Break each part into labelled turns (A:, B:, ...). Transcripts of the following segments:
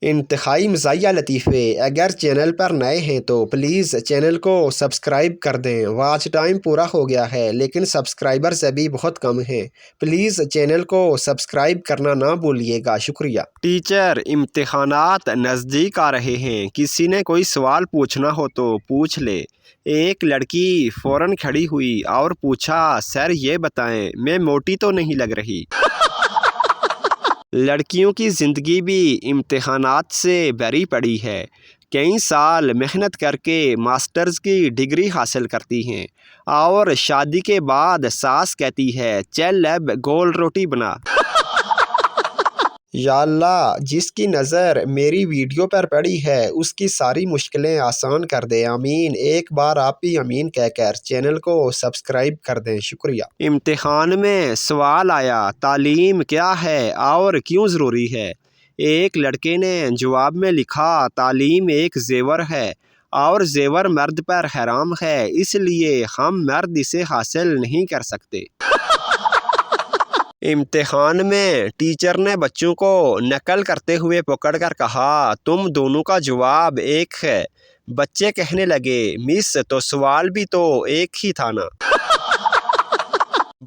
A: انتہائی مزاحیہ لطیفے۔ اگر چینل پر نئے ہیں تو پلیز چینل کو سبسکرائب کر دیں۔ واچ ٹائم پورا ہو گیا ہے لیکن سبسکرائبرز ابھی بہت کم ہیں۔ پلیز چینل کو سبسکرائب کرنا نہ بھولیے گا، شکریہ۔
B: ٹیچر، امتحانات نزدیک آ رہے ہیں، کسی نے کوئی سوال پوچھنا ہو تو پوچھ لے۔ ایک لڑکی فوراً کھڑی ہوئی اور پوچھا، سر یہ بتائیں میں موٹی تو نہیں لگ رہی؟ لڑکیوں کی زندگی بھی امتحانات سے بھری پڑی ہے۔ کئی سال محنت کر کے ماسٹرز کی ڈگری حاصل کرتی ہیں اور شادی کے بعد ساس کہتی ہے چل اب گول روٹی بنا۔
A: یا اللہ، جس کی نظر میری ویڈیو پر پڑی ہے اس کی ساری مشکلیں آسان کر دے، آمین۔ ایک بار آپ بھی آمین کہہ کر چینل کو سبسکرائب کر دیں، شکریہ۔
B: امتحان میں سوال آیا، تعلیم کیا ہے اور کیوں ضروری ہے؟ ایک لڑکے نے جواب میں لکھا، تعلیم ایک زیور ہے اور زیور مرد پر حرام ہے، اس لیے ہم مرد اسے حاصل نہیں کر سکتے۔ امتحان میں ٹیچر نے بچوں کو نقل کرتے ہوئے پکڑ کر کہا، تم دونوں کا جواب ایک ہے۔ بچے کہنے لگے، مس تو سوال بھی تو ایک ہی تھا نا۔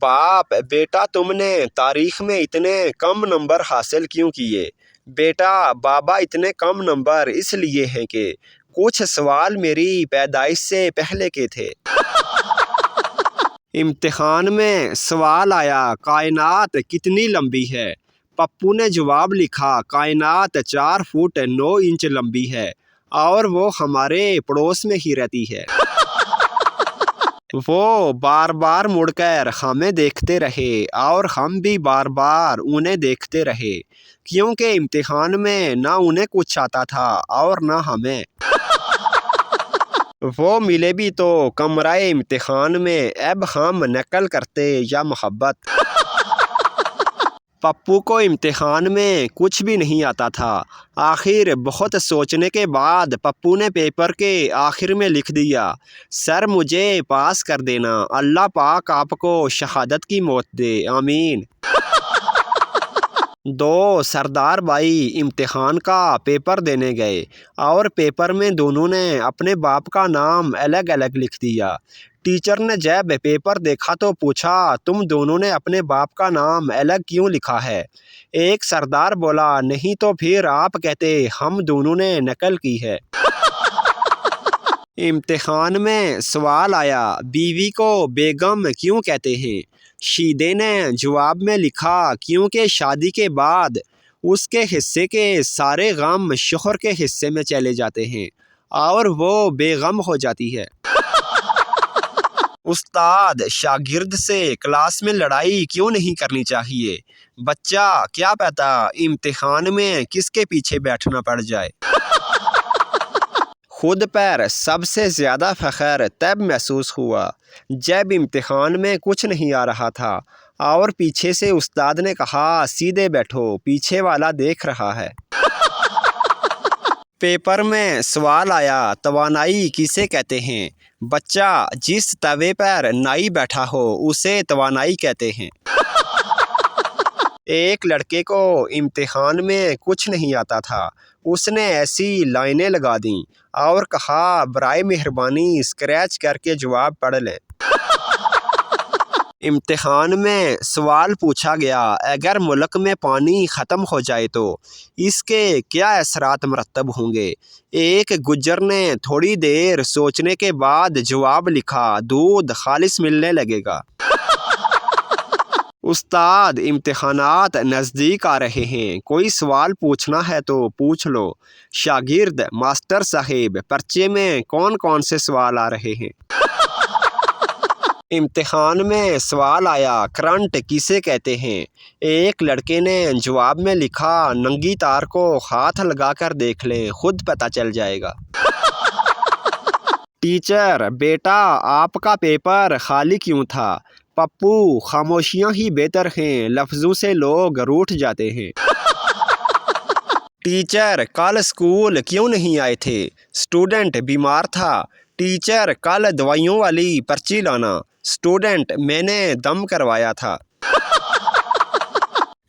B: باپ، بیٹا تم نے تاریخ میں اتنے کم نمبر حاصل کیوں کیے؟ بیٹا، بابا اتنے کم نمبر اس لیے ہیں کہ کچھ سوال میری پیدائش سے پہلے کے تھے۔ امتحان میں سوال آیا، کائنات کتنی لمبی ہے؟ پپو نے جواب لکھا، کائنات 4 فٹ 9 انچ لمبی ہے اور وہ ہمارے پڑوس میں ہی رہتی ہے۔ وہ بار بار مڑ کر ہمیں دیکھتے رہے اور ہم بھی بار بار انہیں دیکھتے رہے، کیونکہ امتحان میں نہ انہیں کچھ آتا تھا اور نہ ہمیں۔ وہ ملے بھی تو کمرہ امتحان میں، اب ہم نقل کرتے یا محبت۔ پپو کو امتحان میں کچھ بھی نہیں آتا تھا۔ آخر بہت سوچنے کے بعد پپو نے پیپر کے آخر میں لکھ دیا، سر مجھے پاس کر دینا، اللہ پاک آپ کو شہادت کی موت دے، آمین۔ دو سردار بھائی امتحان کا پیپر دینے گئے اور پیپر میں دونوں نے اپنے باپ کا نام الگ الگ لکھ دیا۔ ٹیچر نے جب پیپر دیکھا تو پوچھا، تم دونوں نے اپنے باپ کا نام الگ کیوں لکھا ہے؟ ایک سردار بولا، نہیں تو پھر آپ کہتے ہم دونوں نے نقل کی ہے۔ امتحان میں سوال آیا، بیوی کو بیگم کیوں کہتے ہیں؟ شیدے نے جواب میں لکھا، کیونکہ شادی کے بعد اس کے حصے کے سارے غم شوہر کے حصے میں چلے جاتے ہیں اور وہ بے غم ہو جاتی ہے۔ استاد شاگرد سے کلاس میں لڑائی کیوں نہیں کرنی چاہیے؟ بچہ کیا پتا امتحان میں کس کے پیچھے بیٹھنا پڑ جائے۔ خود پر سب سے زیادہ فخر تب محسوس ہوا جب امتحان میں کچھ نہیں آ رہا تھا اور پیچھے سے استاد نے کہا، سیدھے بیٹھو، پیچھے والا دیکھ رہا ہے۔ پیپر میں سوال آیا، توانائی کسے کہتے ہیں؟ بچہ، جس توے پر نائی بیٹھا ہو اسے توانائی کہتے ہیں۔ ایک لڑکے کو امتحان میں کچھ نہیں آتا تھا، اس نے ایسی لائنیں لگا دیں اور کہا، برائے مہربانی اسکریچ کر کے جواب پڑھ لیں۔ امتحان میں سوال پوچھا گیا، اگر ملک میں پانی ختم ہو جائے تو اس کے کیا اثرات مرتب ہوں گے؟ ایک گجر نے تھوڑی دیر سوچنے کے بعد جواب لکھا، دودھ خالص ملنے لگے گا۔ استاد، امتحانات نزدیک آ رہے ہیں، کوئی سوال پوچھنا ہے تو پوچھ لو۔ شاگرد، ماسٹر صاحب پرچے میں کون کون سے سوال آ رہے ہیں؟ امتحان میں سوال آیا، کرنٹ کسے کہتے ہیں؟ ایک لڑکے نے جواب میں لکھا، ننگی تار کو ہاتھ لگا کر دیکھ لیں، خود پتہ چل جائے گا۔ ٹیچر، بیٹا آپ کا پیپر خالی کیوں تھا؟ پپو، خاموشیاں ہی بہتر ہیں، لفظوں سے لوگ روٹھ جاتے ہیں۔ ٹیچر، کل اسکول کیوں نہیں آئے تھے؟ اسٹوڈنٹ، بیمار تھا۔ ٹیچر، کل دوائیوں والی پرچی لانا۔ اسٹوڈنٹ، میں نے دم کروایا تھا۔